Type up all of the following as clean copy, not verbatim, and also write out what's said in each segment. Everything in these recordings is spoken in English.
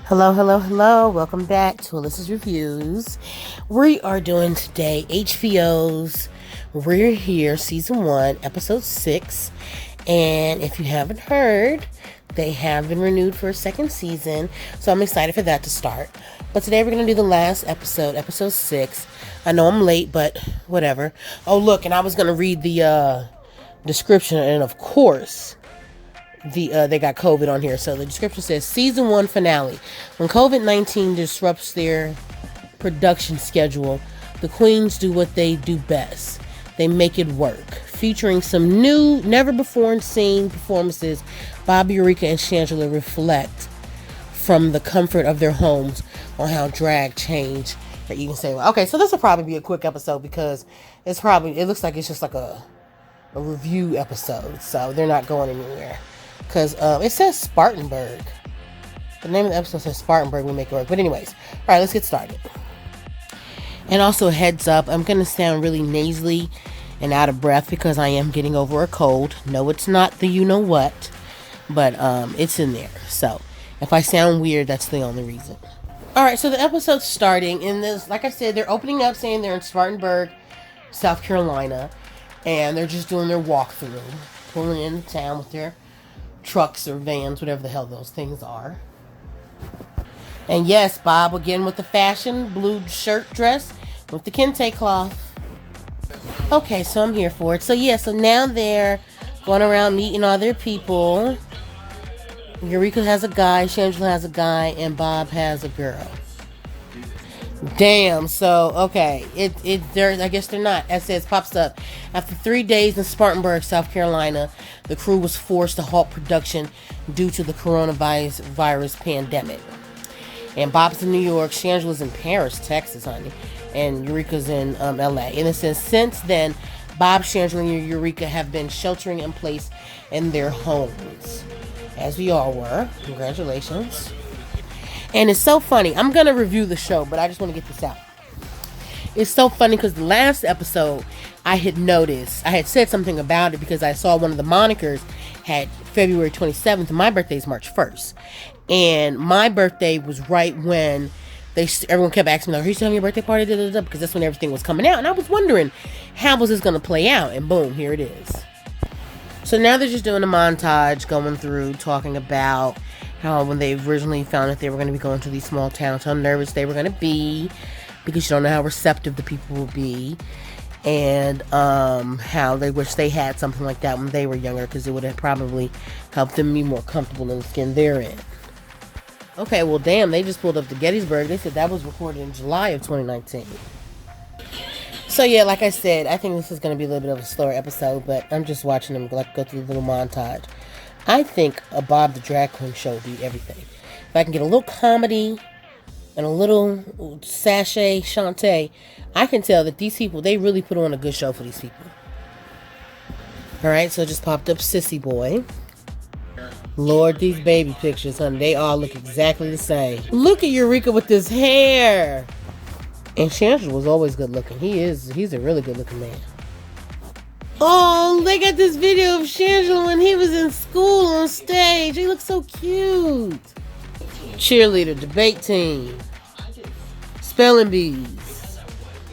Hello, hello, hello. Welcome back to Alyssa's Reviews. We are doing today HBO's We're Here Season 1, Episode 6. And if you haven't heard, they have been renewed for a second season. So I'm excited for that to start. But today we're going to do the last episode, Episode 6. I know I'm late, but whatever. Oh, look, and I was going to read the description. And of course, they got COVID on here. So the description says Season 1 finale. When COVID-19 disrupts their production schedule, the queens do what they do best. They make it work. Featuring some new, never before seen performances, Bob, Eureka, and Shangela reflect from the comfort of their homes on how drag changed. Or you can say, well, okay, so this will probably be a quick episode because it looks like it's just like a review episode. So they're not going anywhere. Because it says Spartanburg. The name of the episode says Spartanburg, we make it work. But anyways, all right, let's get started. And also, heads up, I'm going to sound really nasally and out of breath because I am getting over a cold. No, it's not the you-know-what, but it's in there. So, if I sound weird, that's the only reason. All right, so the episode's starting. And this, like I said, they're opening up saying they're in Spartanburg, South Carolina. And they're just doing their walkthrough. Pulling into town with their trucks or vans, whatever the hell those things are. And yes, Bob again with the fashion blue shirt dress with the kente cloth. Okay, so I'm here for it. So yeah, so now they're going around meeting all their people. Eureka has a guy, Shangela has a guy, and Bob has a girl. Damn, so okay, I guess they're not. As it pops up, after 3 days in Spartanburg, South Carolina, the crew was forced to halt production due to the coronavirus pandemic. And Bob's in New York, Shangela's in Paris, Texas, honey, and Eureka's in LA. And it says since then, Bob, Shangela, and Eureka have been sheltering in place in their homes, as we all were. Congratulations. And it's so funny. I'm going to review the show, but I just want to get this out. It's so funny because the last episode I had noticed, I had said something about it because I saw one of the monikers had February 27th and my birthday is March 1st. And my birthday was right when everyone kept asking me, like, are you still having your birthday party? Because that's when everything was coming out. And I was wondering, how was this going to play out? And boom, here it is. So now they're just doing a montage going through talking about how when they originally found that they were going to be going to these small towns, how nervous they were going to be because you don't know how receptive the people will be, and how they wish they had something like that when they were younger because it would have probably helped them be more comfortable in the skin they're in. Okay, well damn, they just pulled up to Gettysburg. They said that was recorded in July of 2019. So yeah, like I said, I think this is going to be a little bit of a slower episode, but I'm just watching them go through the little montage. I think a Bob the Drag Queen show would be everything. If I can get a little comedy and a little sachet chante, I can tell that these people, they really put on a good show for these people. Alright, so it just popped up Sissy Boy. Lord, these baby pictures, honey, they all look exactly the same. Look at Eureka with this hair. And Shangela was always good looking. He's a really good looking man. Oh, they got this video of Shangela when he was in school on stage. He looks so cute. Cheerleader, debate team, spelling bees.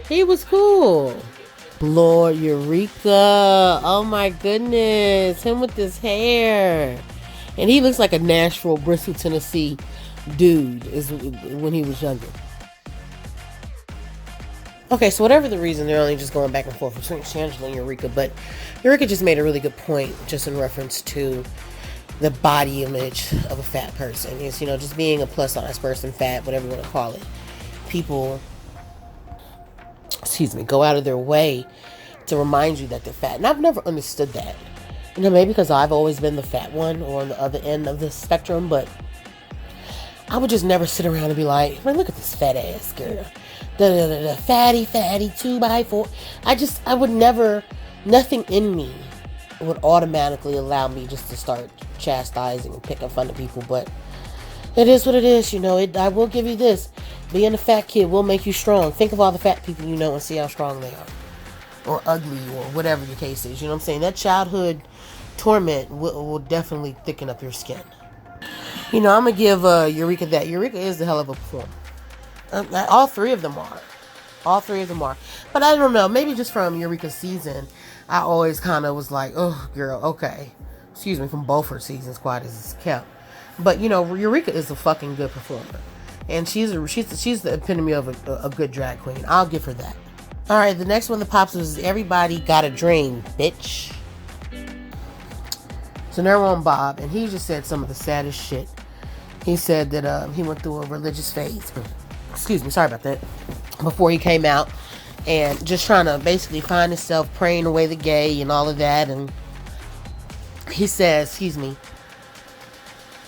He was cool. Lord, Eureka. Oh my goodness. Him with this hair. And he looks like a Nashville, Bristol, Tennessee dude is when he was younger. Okay, so whatever the reason, they're only just going back and forth between Shangela and Eureka, but Eureka just made a really good point just in reference to the body image of a fat person. It's, just being a plus-size person, fat, whatever you want to call it. People, go out of their way to remind you that they're fat. And I've never understood that. Maybe because I've always been the fat one or on the other end of the spectrum, but I would just never sit around and be like, man, look at this fat ass girl. The fatty 2x4. I would never, nothing in me would automatically allow me just to start chastising and picking fun of people, but it is what it is, I will give you this. Being a fat kid will make you strong. Think of all the fat people you know and see how strong they are. Or ugly, or whatever the case is. You know what I'm saying? That childhood torment will definitely thicken up your skin. You know, I'm gonna give Eureka that. Eureka is the hell of a performer. All three of them are. All three of them are. But I don't know. Maybe just from Eureka's season, I always kind of was like, oh, girl, okay. Excuse me, from both her seasons, quite as it's kept. But, you know, Eureka is a fucking good performer. And she's the epitome of a good drag queen. I'll give her that. All right, the next one that pops up is Everybody Got a Dream, bitch. So now we're on Bob, and he just said some of the saddest shit. He said that he went through a religious phase. Excuse me, sorry about that. Before he came out, and just trying to basically find himself, praying away the gay and all of that. And he says, excuse me,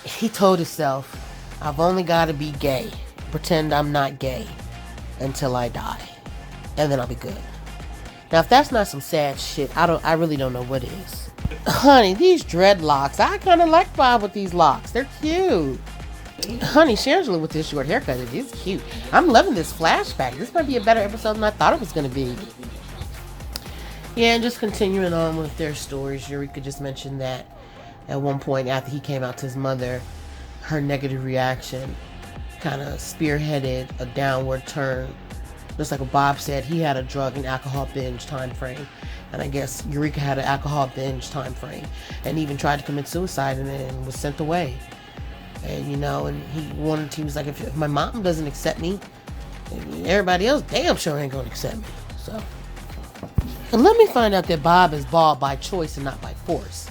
he told himself, I've only got to be gay, pretend I'm not gay until I die, and then I'll be good. Now, if that's not some sad shit, I really don't know what is. Honey, these dreadlocks, I kind of like Bob with these locks. They're cute. Honey, Shangela with this short haircut, it is cute. I'm loving this flashback. This might be a better episode than I thought it was going to be. Yeah, and just continuing on with their stories, Eureka just mentioned that at one point after he came out to his mother, her negative reaction kind of spearheaded a downward turn. Just like what Bob said, he had a drug and alcohol binge time frame. And I guess Eureka had an alcohol binge time frame. And even tried to commit suicide and was sent away. And, you know, and he was like, if my mom doesn't accept me, everybody else damn sure ain't gonna accept me. So, and let me find out that Bob is bald by choice and not by force.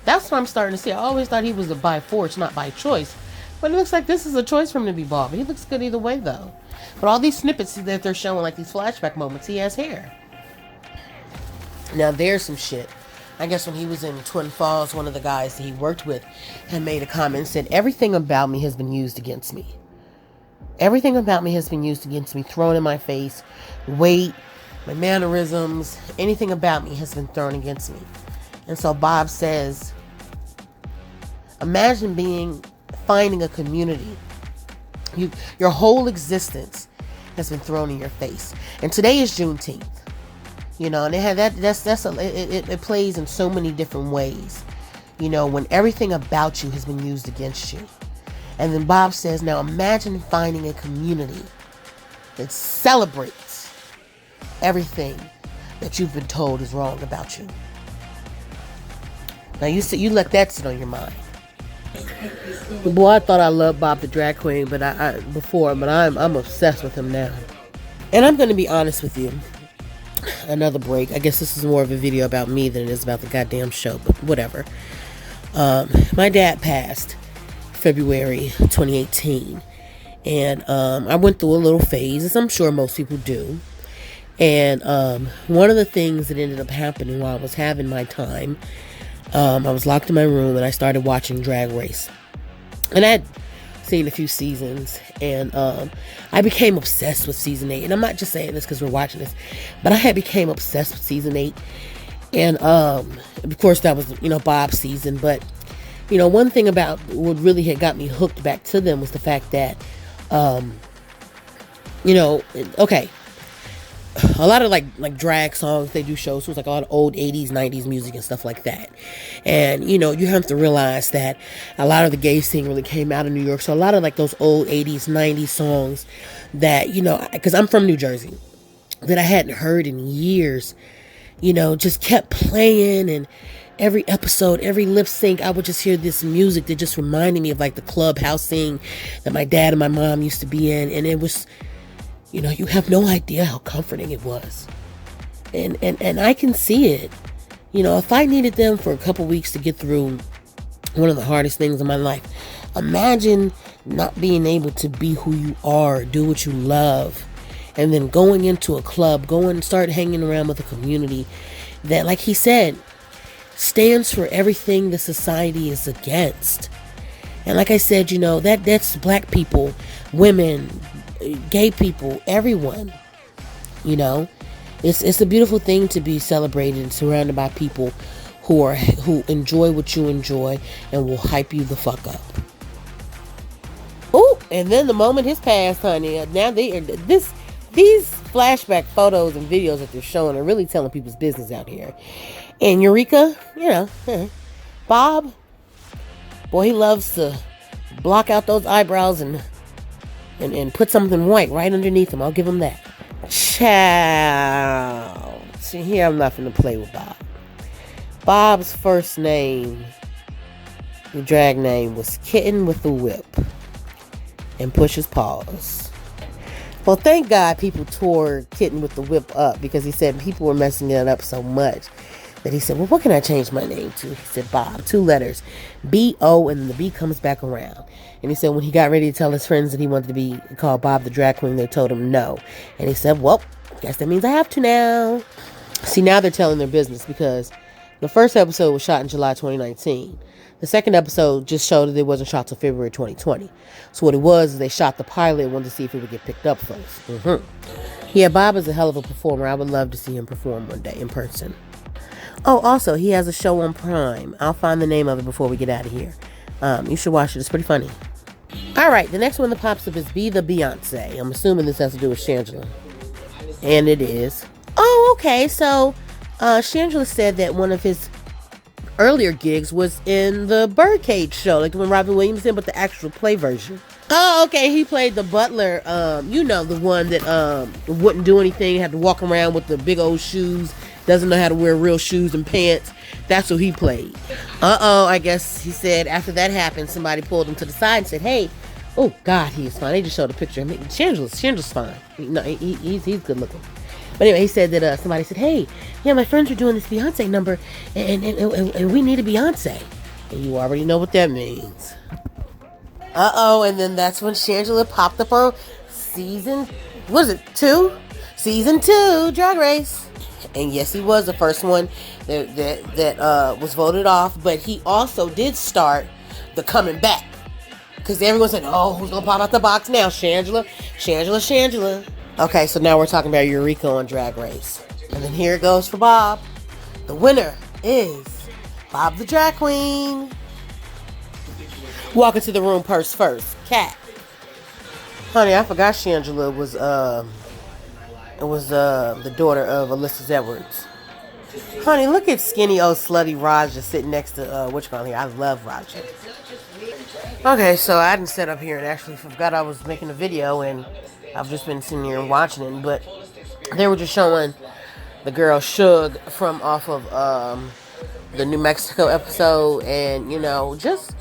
That's what I'm starting to see. I always thought he was a by force, not by choice. But it looks like this is a choice for him to be bald. But he looks good either way, though. But all these snippets that they're showing, like these flashback moments, he has hair. Now, there's some shit. I guess when he was in Twin Falls, one of the guys that he worked with had made a comment and said, everything about me has been used against me. Everything about me has been used against me, thrown in my face. Weight, my mannerisms, anything about me has been thrown against me. And so Bob says, imagine finding a community. Your whole existence has been thrown in your face. And today is Juneteenth. You know, and it had it plays in so many different ways. You know, when everything about you has been used against you. And then Bob says, now imagine finding a community that celebrates everything that you've been told is wrong about you. Now you let that sit on your mind. Boy, I thought I loved Bob the drag queen, but I'm obsessed with him now. And I'm going to be honest with you. Another break. I guess this is more of a video about me than it is about the goddamn show, but whatever. My dad passed February 2018, and I went through a little phase, as I'm sure most people do. And one of the things that ended up happening while I was having my time, I was locked in my room and I started watching Drag Race. And I had seen a few seasons, and I became obsessed with season 8. And I'm not just saying this because we're watching this, but I had became obsessed with season 8. And of course that was, you know, Bob's season. But, you know, one thing about what really had got me hooked back to them was the fact that, you know, okay, a lot of like drag songs, they do shows, so it's like a lot of old 80s, 90s music and stuff like that. And, you know, you have to realize that a lot of the gay scene really came out of New York. So a lot of like those old 80s, 90s songs that, you know, because I'm from New Jersey, that I hadn't heard in years, you know, just kept playing. And every episode, every lip sync, I would just hear this music that just reminded me of like the clubhouse scene that my dad and my mom used to be in. And it was, you know, you have no idea how comforting it was. And I can see it. You know, if I needed them for a couple weeks to get through one of the hardest things in my life, imagine not being able to be who you are, do what you love, and then going into a club, go and start hanging around with a community that, like he said, stands for everything the society is against. And like I said, you know, that's black people, women, gay people, everyone. You know, it's a beautiful thing to be celebrated and surrounded by people who enjoy what you enjoy and will hype you the fuck up. Oh, and then the moment has passed, honey. Now these flashback photos and videos that they're showing are really telling people's business out here. And Eureka, you know, Bob, boy, he loves to block out those eyebrows and put something white right underneath them. I'll give him that. Ciao. See, here I'm nothing to play with Bob. Bob's first name, the drag name, was Kitten with the Whip and Push His Paws. Well, thank God people tore Kitten with the Whip up, because he said people were messing it up so much that he said, well, what can I change my name to? He said, Bob, 2 letters, B-O, and then the B comes back around. And he said when he got ready to tell his friends that he wanted to be called Bob the Drag Queen, they told him no. And he said, well, I guess that means I have to now. See, now they're telling their business, because the first episode was shot in July 2019. The second episode just showed that it wasn't shot till February 2020. So what it was is they shot the pilot and wanted to see if it would get picked up first. Yeah, Bob is a hell of a performer. I would love to see him perform one day in person. Oh, also, he has a show on Prime. I'll find the name of it before we get out of here. You should watch it. It's pretty funny. All right, the next one that pops up is Be the Beyonce. I'm assuming this has to do with Shangela. And it is. Oh, okay. So, Shangela said that one of his earlier gigs was in the Birdcage show, like the one Robin Williams did, but the actual play version. Oh, okay. He played the butler. The one that wouldn't do anything, had to walk around with the big old shoes, doesn't know how to wear real shoes and pants. That's who he played. I guess he said after that happened, somebody pulled him to the side and said, hey, oh God, he is fine. They just showed a picture. I mean, Shangela's fine. No, he's good looking. But anyway, he said that somebody said, hey, yeah, my friends are doing this Beyonce number, and we need a Beyonce. And you already know what that means. And then that's when Shangela popped up on season 2, Drag Race. And yes, he was the first one that was voted off, but he also did start the coming back. Because everyone said, oh, who's going to pop out the box now? Shangela. Okay, so now we're talking about Eureka on Drag Race. And then here it goes for Bob. The winner is Bob the Drag Queen. Walk into the room purse first. Cat. Honey, I forgot Shangela was the daughter of Alyssa Edwards. Honey, look at skinny old slutty Raja sitting next to here. I love Raja. Okay, so I didn't sit up here and actually forgot I was making a video, and I've just been sitting here and watching it, but they were just showing the girl Suge from off of the New Mexico episode, and just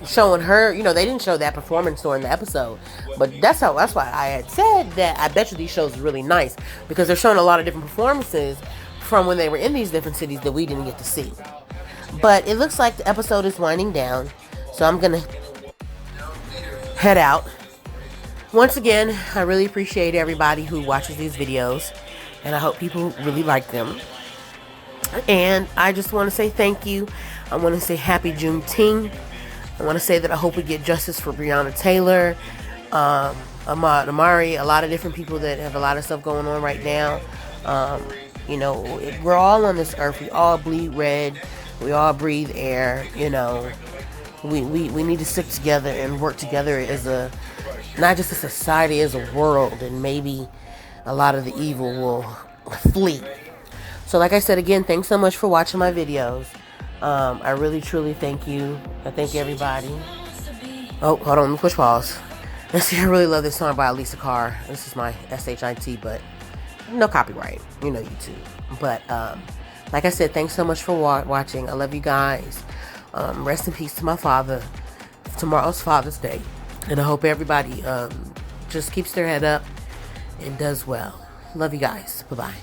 showing her. They didn't show that performance during the episode, but that's why I had said that I bet you these shows are really nice, because they're showing a lot of different performances from when they were in these different cities that we didn't get to see. But it looks like the episode is winding down, so I'm gonna head out. Once again, I really appreciate everybody who watches these videos, and I hope people really like them. And I just want to say thank you. I want to say happy Juneteenth. I want to say that I hope we get justice for Breonna Taylor, Ahmaud Amari, a lot of different people that have a lot of stuff going on right now. We're all on this earth. We all bleed red. We all breathe air. We need to stick together and work together as not just a society, as a world, and maybe a lot of the evil will flee. So like I said again, thanks so much for watching my videos. I really truly thank you. I thank everybody. Oh, hold on, let me push pause. Let's see, I really love this song by Lisa Carr. This is my SHIT, but no copyright, YouTube. But like I said, thanks so much for watching. I love you guys. Rest in peace to my father. Tomorrow's Father's Day, and I hope everybody just keeps their head up and does well. Love you guys. Bye-bye.